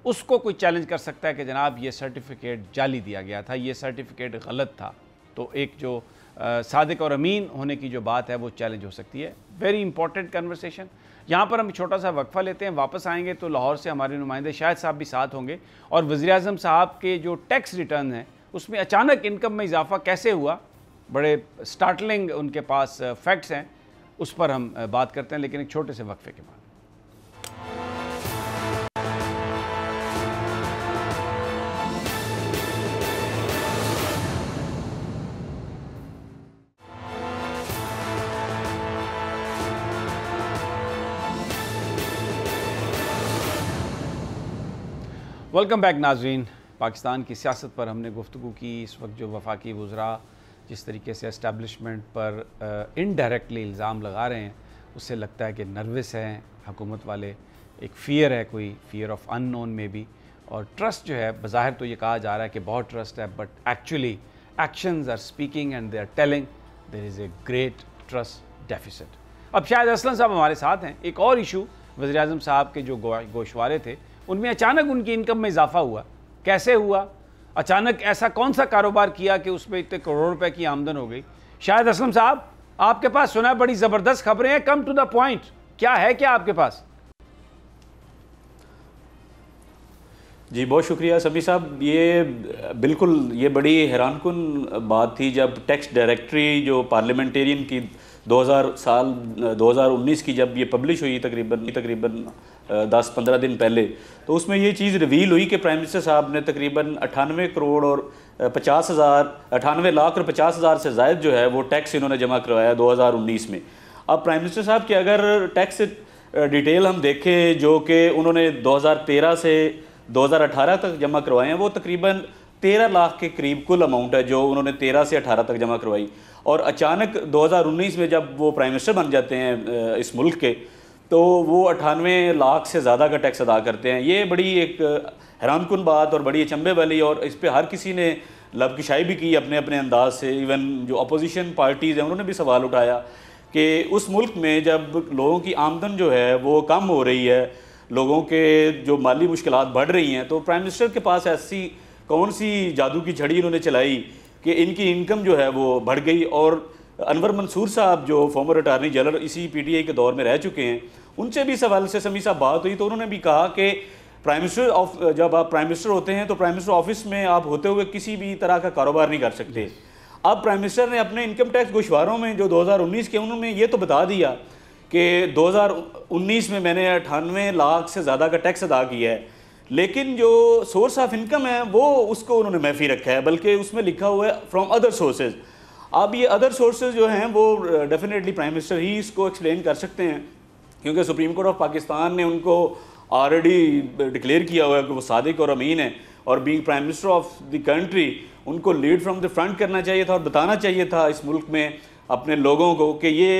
उसको कोई चैलेंज कर सकता है कि जनाब ये सर्टिफिकेट जाली दिया गया था, ये सर्टिफिकेट गलत था। तो एक जो सादिक और अमीन होने की जो बात है वो चैलेंज हो सकती है। Very important conversation. यहाँ पर हम छोटा सा वक्फा लेते हैं, वापस आएंगे तो लाहौर से हमारे नुमाइंदे शाहिद साहब भी साथ होंगे और वज़ीर आज़म साहब के जो टैक्स रिटर्न हैं उसमें अचानक इनकम में इजाफा कैसे हुआ, बड़े स्टार्टलिंग उनके पास फैक्ट्स हैं, उस पर हम बात करते हैं, लेकिन एक छोटे से वक्फे के बाद। वेलकम बैक नाजरीन। पाकिस्तान की सियासत पर हमने गुफ्तगू की। इस वक्त जो वफाकी वज़रा जिस तरीके से इस्टेब्लिशमेंट पर इनडायरेक्टली इल्ज़ाम लगा रहे हैं, उससे लगता है कि नर्वस हैं हुकूमत वाले, एक फ़ियर है, कोई फ़ियर ऑफ अननोन में भी। और ट्रस्ट जो है, बज़ाहिर तो ये कहा जा रहा है कि बहुत ट्रस्ट है, but actually actions are speaking and they are telling there is a great trust deficit. अब शाहिद असलम साहब हमारे साथ हैं। एक और इशू वज़ीर-ए-आज़म साहब के जो गोशवारे थे, उनमें अचानक उनकी इनकम में इजाफा हुआ। कैसे हुआ? अचानक ऐसा कौन सा कारोबार किया कि उसमें इतने करोड़ रुपए की आमदन हो गई? शाहिद असलम साहब, आपके पास सुना बड़ी ज़बरदस्त खबरें हैं, कम टू द पॉइंट, क्या है क्या आपके पास? जी बहुत शुक्रिया समी साहब। ये बिल्कुल ये बड़ी हैरानकुन बात थी जब टैक्स डायरेक्टरी जो पार्लियामेंटेरियन की 2019 की जब ये पब्लिश हुई तकरीबन 10-15 दिन पहले, तो उसमें ये चीज़ रिवील हुई कि प्राइम मिनिस्टर साहब ने तकरीबन 98 करोड़ और 98 लाख और 50,000 से ज़ायद जो है वो टैक्स इन्होंने जमा करवाया 2019 में। अब प्राइम मिनिस्टर साहब की अगर टैक्स डिटेल हम देखें जो कि उन्होंने 2013 से 2018 तक जमा करवाए हैं, वो तकरीबन 13 लाख के करीब कुल अमाउंट है जो उन्होंने 13 से 18 तक जमा करवाई। और अचानक 2019 में जब वो प्राइम मिनिस्टर बन जाते हैं इस मुल्क के, तो वो 98 लाख से ज़्यादा का टैक्स अदा करते हैं। ये बड़ी एक हैरानकुन बात और बड़ी अचंभे वाली, और इस पर हर किसी ने लबकिशाई भी की अपने अपने अंदाज से। इवन जो अपोजिशन पार्टीज़ हैं उन्होंने भी सवाल उठाया कि उस मुल्क में जब लोगों की आमदन जो है वो कम हो रही है, लोगों के जो माली मुश्किलात बढ़ रही हैं, तो प्राइम मिनिस्टर के पास ऐसी कौन सी जादू की झड़ी इन्होंने चलाई कि इनकी इनकम जो है वो बढ़ गई। और अनवर मंसूर साहब जो फॉर्मर अटार्नी जनरल इसी PTI के दौर में रह चुके हैं, उनसे भी सवाल से समी साहब बात हुई, तो उन्होंने भी कहा कि जब आप प्राइम मिनिस्टर होते हैं तो प्राइम मिनिस्टर ऑफिस में आप होते हुए किसी भी तरह का कारोबार नहीं कर सकते। अब प्राइम मिनिस्टर ने अपने इनकम टैक्स गोशवारों में जो 2019 के, उन्होंने ये तो बता दिया कि 2019 में मैंने 98 लाख से ज़्यादा का टैक्स अदा किया है, लेकिन जो सोर्स ऑफ इनकम है वो उसको उन्होंने महफी रखा है, बल्कि उसमें लिखा हुआ है फ्रॉम अदर सोर्सेज। अब ये अदर सोर्सेज जो हैं वो डेफिनेटली प्राइम मिनिस्टर ही इसको एक्सप्लेन कर सकते हैं, क्योंकि सुप्रीम कोर्ट ऑफ पाकिस्तान ने उनको ऑलरेडी डिक्लेयर किया हुआ है कि वो सादिक और अमीन है, और being prime minister of the country उनको लीड फ्रॉम द फ्रंट करना चाहिए था और बताना चाहिए था इस मुल्क में अपने लोगों को कि ये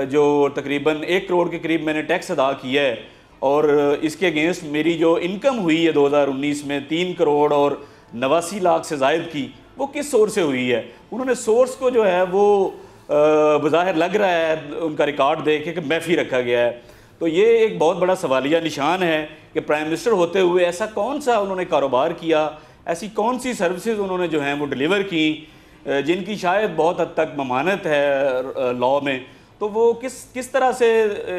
जो तकरीबन 1 करोड़ के करीब मैंने टैक्स अदा किया है, और इसके अगेंस्ट मेरी जो इनकम हुई है 2019 में 3 करोड़ और 89 लाख से ज़ायद की, वो किस सोर्स से हुई है। उन्होंने सोर्स को जो है वो बज़ाहिर लग रहा है उनका रिकॉर्ड देख के कि महफी रखा गया है। तो ये एक बहुत बड़ा सवालिया निशान है कि प्राइम मिनिस्टर होते हुए ऐसा कौन सा उन्होंने कारोबार किया, ऐसी कौन सी सर्विसेज उन्होंने जो हैं वो डिलीवर की जिनकी शायद बहुत हद तक ममानत है लॉ में, तो वो किस तरह से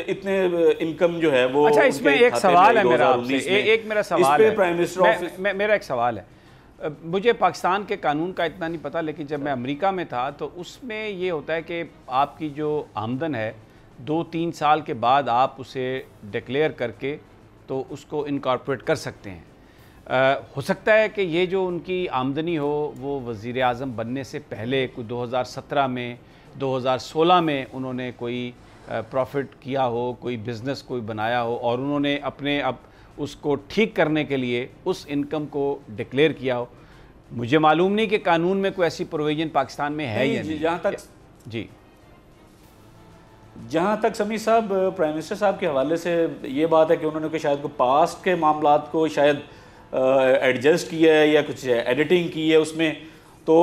इतने इनकम जो है वो। अच्छा, इसमें एक सवाल है मेरा आपसे, एक मेरा सवाल है, प्राइम मिनिस्टर ऑफिस मेरा एक सवाल है। मुझे पाकिस्तान के कानून का इतना नहीं पता, लेकिन जब मैं अमेरिका में था तो उसमें ये होता है कि आपकी जो आमदन है 2-3 साल के बाद आप उसे डिक्लेयर करके तो उसको इनकॉर्पोरेट कर सकते हैं। हो सकता है कि ये जो उनकी आमदनी हो वो वज़ीर आज़म बनने से पहले कोई 2017 में 2016 में उन्होंने कोई प्रॉफिट किया हो, कोई बिज़नेस कोई बनाया हो, और उन्होंने अपने अब उसको ठीक करने के लिए उस इनकम को डिक्लेयर किया हो। मुझे मालूम नहीं कि कानून में कोई ऐसी प्रोविजन पाकिस्तान में है या नहीं। जहाँ तक समी साहब प्राइम मिनिस्टर साहब के हवाले से ये बात है कि उन्होंने शायद कोई पास्ट के मामलात को शायद एडजस्ट किया है या कुछ एडिटिंग की है उसमें, तो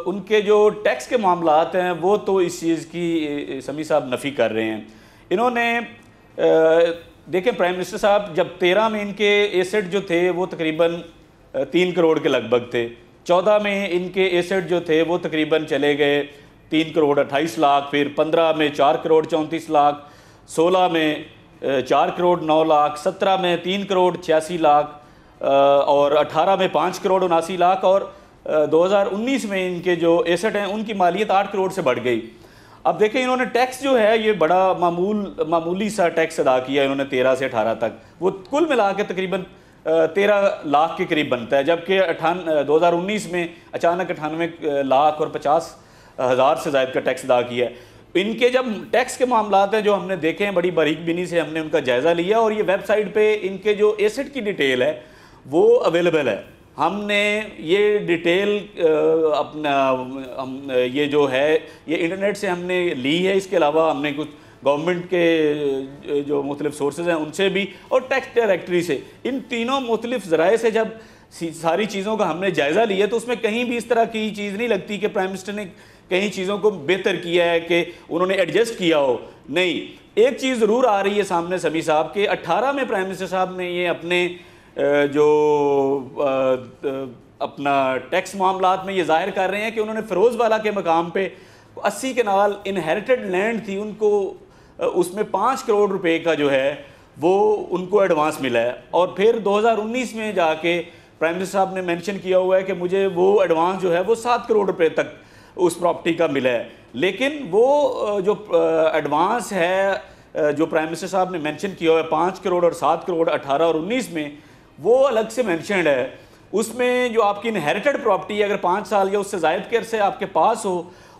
उनके जो टैक्स के मामलात हैं वो तो इस चीज़ की समी साहब नफ़ी कर रहे हैं। इन्होंने देखें, प्राइम मिनिस्टर साहब जब 13 में इनके एसेट जो थे वो तकरीबन 3 करोड़ के लगभग थे, 14 में इनके एसेट जो थे वो तकरीबन चले गए 3 करोड़ 28 लाख, फिर 15 में 4 करोड़ 34 लाख, 16 में 4 करोड़ 9 लाख, 17 में 3 करोड़ 86 लाख, और 18 में 5 करोड़ 79 लाख, और 2019 में इनके जो एसेट हैं उनकी मालियत 8 करोड़ से बढ़ गई। अब देखें, इन्होंने टैक्स जो है ये बड़ा मामूली सा टैक्स अदा किया इन्होंने 13 से 18 तक, वो कुल मिला के तकरीबन 13 लाख के करीब बनता है, जबकि 2019 में अचानक 98 लाख और 50 हज़ार से ज़ायद का टैक्स अदा किया है। इनके जब टैक्स के मामलात हैं जो हमने देखे हैं, बड़ी बारीक बीनी से हमने उनका जायज़ा लिया, और ये वेबसाइट पे इनके जो एसेट की डिटेल है वो अवेलेबल है। हमने ये डिटेल अपना ये जो है ये इंटरनेट से हमने ली है। इसके अलावा हमने कुछ गवर्नमेंट के जो मुख्तलिफ सोर्सेज हैं उनसे भी और टैक्स डायरेक्टरी से, इन तीनों मुख्तलिफ ज़राए से जब सारी चीज़ों का हमने जायज़ा लिया तो उसमें कहीं भी इस तरह की चीज़ नहीं लगती कि प्राइम मिनिस्टर ने कहीं चीज़ों को बेहतर किया है, कि उन्होंने एडजस्ट किया हो। नहीं, एक चीज़ ज़रूर आ रही है सामने समी साहब के 18 में प्राइम मिनिस्टर साहब ने ये अपने जो अपना टैक्स मामलात में ये जाहिर कर रहे हैं कि उन्होंने फ़िरोज़वाला के मकाम पे 80 कनाल इनहेरिटेड लैंड थी, उनको उसमें 5 करोड़ रुपए का जो है वो उनको एडवांस मिला है। और फिर 2019 में जाके प्राइम मिनिस्टर साहब ने मेंशन किया हुआ है कि मुझे वो एडवांस जो है वो 7 करोड़ रुपए तक उस प्रॉपर्टी का मिला है। लेकिन वो जो एडवांस है जो प्राइम मिनिस्टर साहब ने मेंशन किया हुआ है 5 करोड़ और 7 करोड़ 18 और 19 में, वो अलग से मेंशनड है। उसमें जो आपकी इनहेरिटेड प्रॉपर्टी अगर 5 साल या उससे ज़ायद के अरसे आपके पास हो,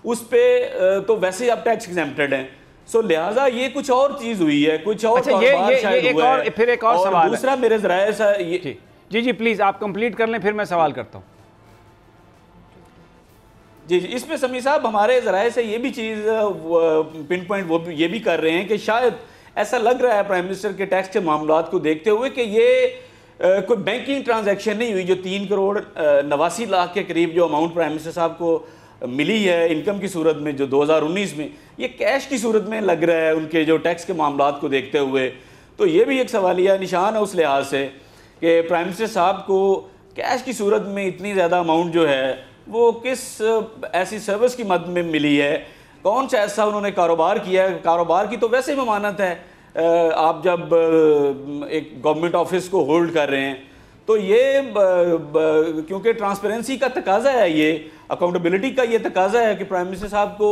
उस पर तो वैसे ही आप टैक्स एग्जेम्प्टेड हैं। सो लिहाजा ये कुछ और चीज़ हुई है, कुछ और कारोबार शायद हुआ है। फिर एक और सवाल दूसरा मेरे ज़राए सा जी प्लीज़ आप कंप्लीट कर लें, फिर मैं सवाल करता हूँ। जी इसमें समी साहब हमारे ज़राए से ये भी चीज़ पिन पॉइंट वो ये भी कर रहे हैं कि शायद ऐसा लग रहा है प्राइम मिनिस्टर के टैक्स के मामलात को देखते हुए कि ये कोई बैंकिंग ट्रांजैक्शन नहीं हुई। जो 3 करोड़ 89 लाख के करीब जो अमाउंट प्राइम मिनिस्टर साहब को मिली है इनकम की सूरत में जो 2019 में, ये कैश की सूरत में लग रहा है उनके जो टैक्स के मामलात को देखते हुए। तो ये भी एक सवालिया निशान है उस लिहाज से कि प्राइम मिनिस्टर साहब को कैश की सूरत में इतनी ज़्यादा अमाउंट जो है वो किस ऐसी सर्विस की मद में मिली है, कौन सा ऐसा उन्होंने कारोबार किया है। कारोबार की तो वैसे ही ममानत है, आप जब एक गवर्नमेंट ऑफिस को होल्ड कर रहे हैं तो ये क्योंकि ट्रांसपेरेंसी का तकाजा है, ये अकाउंटेबिलिटी का ये तकाजा है कि प्राइम मिनिस्टर साहब को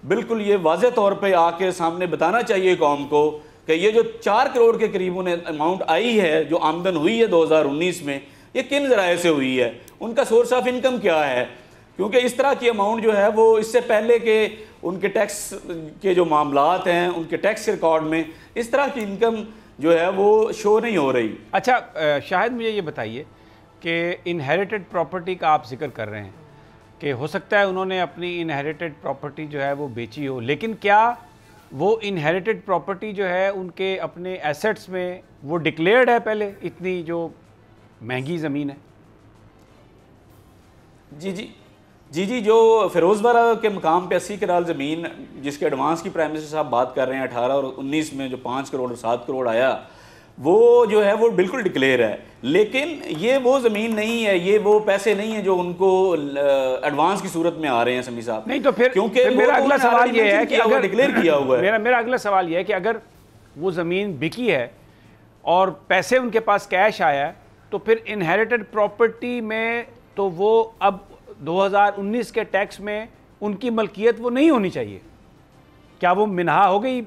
बिल्कुल ये वाज़ेह तौर पे आके सामने बताना चाहिए कौम को कि ये जो 4 करोड़ के करीब उन्हें अमाउंट आई है, जो आमदन हुई है 2019 में, ये किन ज़राए से हुई है, उनका सोर्स ऑफ इनकम क्या है। क्योंकि इस तरह की अमाउंट जो है वो इससे पहले के उनके टैक्स के जो मामलात हैं, उनके टैक्स रिकॉर्ड में इस तरह की इनकम जो है वो शो नहीं हो रही। अच्छा शाहिद मुझे ये बताइए कि इनहेरिटेड प्रॉपर्टी का आप जिक्र कर रहे हैं कि हो सकता है उन्होंने अपनी इनहेरिटेड प्रॉपर्टी जो है वो बेची हो, लेकिन क्या वो इनहेरिटेड प्रॉपर्टी जो है उनके अपने एसेट्स में वो डिक्लेयर्ड है पहले, इतनी जो महंगी ज़मीन है? जी जो फ़िरोज़वाला के मकाम पे 80 कनाल ज़मीन जिसके एडवांस की प्राइम मिनिस्टर साहब बात कर रहे हैं 18 और 19 में जो 5 करोड़ और 7 करोड़ आया, वो जो है वो बिल्कुल डिक्लेयर है। लेकिन ये वो ज़मीन नहीं है, ये वो पैसे नहीं है जो उनको एडवांस की सूरत में आ रहे हैं समी साहब। नहीं तो फिर क्योंकि मेरा अगला सवाल ये है कि अगर डिक्लेयर किया हुआ है, मेरा अगला सवाल ये है कि अगर वो ज़मीन बिकी है और पैसे उनके पास कैश आया है तो फिर इनहेरिटेड प्रॉपर्टी में तो वो अब 2019 के टैक्स में उनकी मलकियत वो नहीं होनी चाहिए, क्या वो मिनहा हो गई?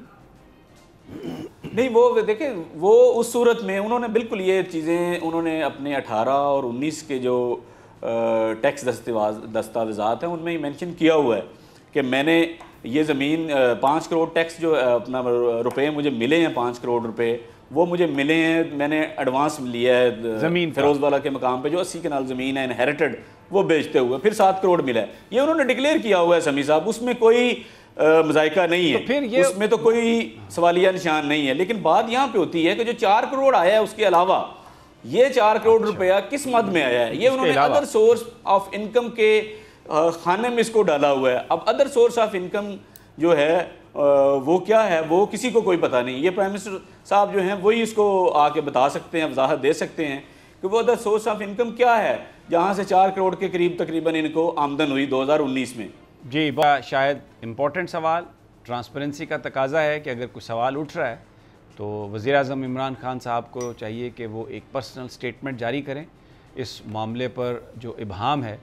नहीं, वो देखिए वो उस सूरत में उन्होंने बिल्कुल ये चीज़ें उन्होंने अपने 18 और 19 के जो टैक्स दस्तावेज़ात हैं उनमें ही मेंशन किया हुआ है कि मैंने ये ज़मीन 5 करोड़ टैक्स जो अपना रुपए मुझे मिले हैं 5 करोड़ रुपए वो मुझे मिले हैं, मैंने एडवांस लिया है ज़मीन फ़िरोज़वाला के मकाम पे जो 80 कनाल ज़मीन है इनहेरिटेड, वो बेचते हुए फिर 7 करोड़ मिला है। ये उन्होंने डिक्लेयर किया हुआ है समी साहब, उसमें कोई मज़ाइका नहीं है, तो फिर ये उसमें तो कोई सवालिया निशान नहीं है। लेकिन बात यहाँ पे होती है कि जो 4 करोड़ आया है उसके अलावा ये 4 करोड़ रुपया किस मद में आया है, ये उन्होंने अदर सोर्स ऑफ इनकम के खाने में इसको डाला हुआ है। अब अदर सोर्स ऑफ इनकम जो है वो क्या है वो किसी को कोई पता नहीं। ये प्राइम मिनिस्टर साहब जो हैं वही इसको आके बता सकते हैं, वजाहत दे सकते हैं कि वो अदर सोर्स ऑफ इनकम क्या है जहाँ से 4 करोड़ के करीब तकरीबन इनको आमदन हुई 2019 में। जी बड़ा शायद इम्पोर्टेंट सवाल, ट्रांसपेरेंसी का तकाजा है कि अगर कुछ सवाल उठ रहा है तो वज़ीर आज़म इमरान खान साहब को चाहिए कि वो एक पर्सनल स्टेटमेंट जारी करें, इस मामले पर जो इबहम है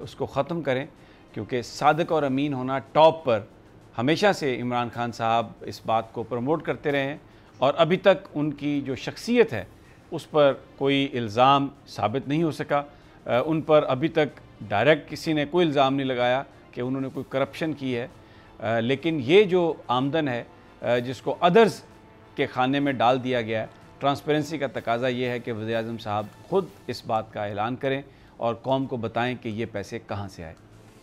उसको ख़त्म करें, क्योंकि सादिक और अमीन होना टॉप पर हमेशा से इमरान खान साहब इस बात को प्रमोट करते रहे हैं और अभी तक उनकी जो शख्सियत है उस पर कोई इल्ज़ाम साबित नहीं हो सका। उन पर अभी तक डायरेक्ट किसी ने कोई इल्ज़ाम नहीं लगाया कि उन्होंने कोई करप्शन की है। लेकिन ये जो आमदन है जिसको अदर्स के खाने में डाल दिया गया है, ट्रांसपेरेंसी का तकाजा ये है कि वज़ीर-ए-आज़म साहब खुद इस बात का ऐलान करें और कौम को बताएं कि ये पैसे कहाँ से आए।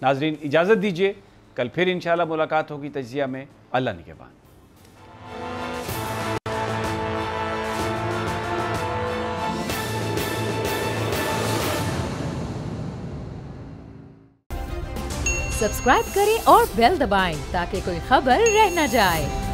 नाज़रीन, इजाज़त दीजिए, कल फिर इंशाअल्लाह मुलाकात होगी तजिया में। अल्लाह निगहबान। सब्सक्राइब करें और बेल दबाएं ताकि कोई खबर रह न जाए।